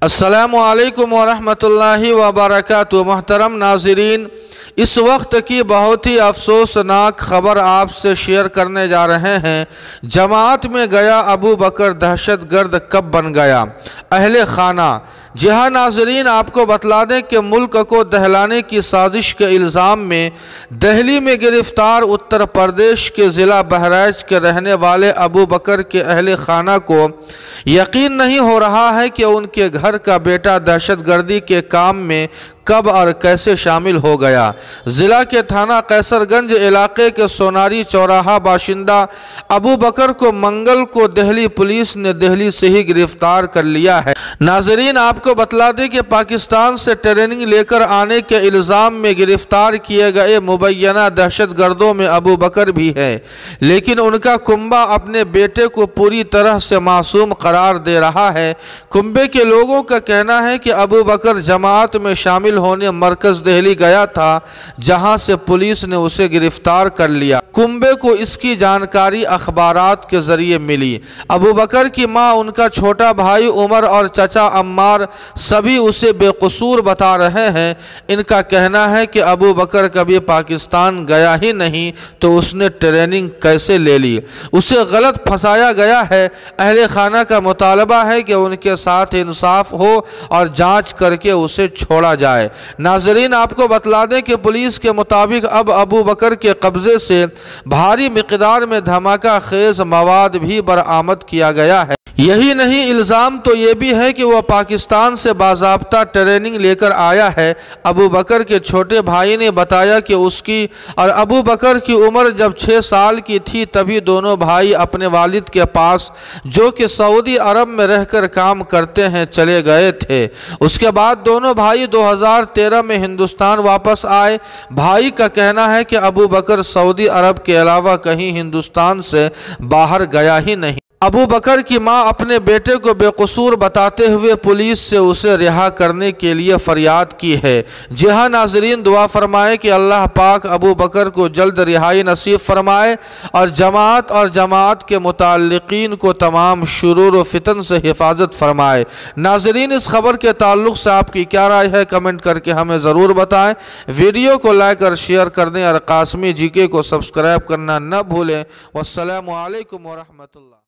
अस्सलामु अलैकुम वरहमतुल्लाहि वबरकातुहू। मोहतरम नाज़रीन, इस वक्त की बहुत ही अफसोसनाक ख़बर आपसे शेयर करने जा रहे हैं। जमात में गया अबू बकर दहशतगर्द कब बन गया? अहले खाना। जी हाँ नाज़रीन, आपको बतला दें कि मुल्क को दहलाने की साजिश के इल्ज़ाम में दिल्ली में गिरफ्तार उत्तर प्रदेश के ज़िला बहराइच के रहने वाले अबू बकर के अहले खाना को यकीन नहीं हो रहा है कि उनके घर का बेटा दहशतगर्दी के काम में कब और कैसे शामिल हो गया। ज़िला के थाना कैसरगंज इलाके के सोनारी चौराहा बाशिंदा अबू बकर को मंगल को दिल्ली पुलिस ने दिल्ली से ही गिरफ्तार कर लिया है। नाज़रीन, आपको बतला दें कि पाकिस्तान से ट्रेनिंग लेकर आने के इल्ज़ाम में गिरफ्तार किए गए मुबैना दहशतगर्दों में अबू बकर भी है, लेकिन उनका कुंबा अपने बेटे को पूरी तरह से मासूम करार दे रहा है। कुंबे के लोगों का कहना है कि अबू बकर जमात में शामिल होने मरकज दिल्ली गया था, जहां से पुलिस ने उसे गिरफ्तार कर लिया। कुंबे को इसकी जानकारी अखबारात के जरिए मिली। अबू बकर की मां, उनका छोटा भाई उमर और चचा अम्मार सभी उसे बेकसूर बता रहे हैं। इनका कहना है कि अबू बकर कभी पाकिस्तान गया ही नहीं तो उसने ट्रेनिंग कैसे ले ली, उसे गलत फंसाया गया है। अहले खाना का मुतालबा है कि उनके साथ इंसाफ हो और जांच करके उसे छोड़ा जाए। नाज़रीन, आपको बतला दें कि पुलिस के मुताबिक अब अबू बकर के कब्जे से भारी मिकदार में धमाका खेज मवाद भी बरामद किया गया है। यही नहीं, इल्ज़ाम तो ये भी है कि वह पाकिस्तान से बाज़ाब्ता ट्रेनिंग लेकर आया है। अबू बकर के छोटे भाई ने बताया कि उसकी और अबू बकर की उम्र जब 6 साल की थी तभी दोनों भाई अपने वालिद के पास, जो कि सऊदी अरब में रहकर काम करते हैं, चले गए थे। उसके बाद दोनों भाई 2013 में हिंदुस्तान वापस आए। भाई का कहना है कि अबू बकर सऊदी अरब के अलावा कहीं हिंदुस्तान से बाहर गया ही नहीं। अबू बकर की मां अपने बेटे को बेकसूर बताते हुए पुलिस से उसे रिहा करने के लिए फरियाद की है। जी हाँ नाज़रीन, दुआ फरमाएं कि अल्लाह पाक अबू बकर को जल्द रिहाई नसीब फरमाए और जमात के मुताल्लिकीन को तमाम शुरूर व फितन से हिफाजत फरमाए। नाज़रीन, इस खबर के ताल्लुक़ से आपकी क्या राय है, कमेंट करके हमें ज़रूर बताएं। वीडियो को लाइक और शेयर कर दें और कासमी जीके को सब्सक्राइब करना न भूलें। वस्सलामु अलैकुम वरहमतुल्लाह।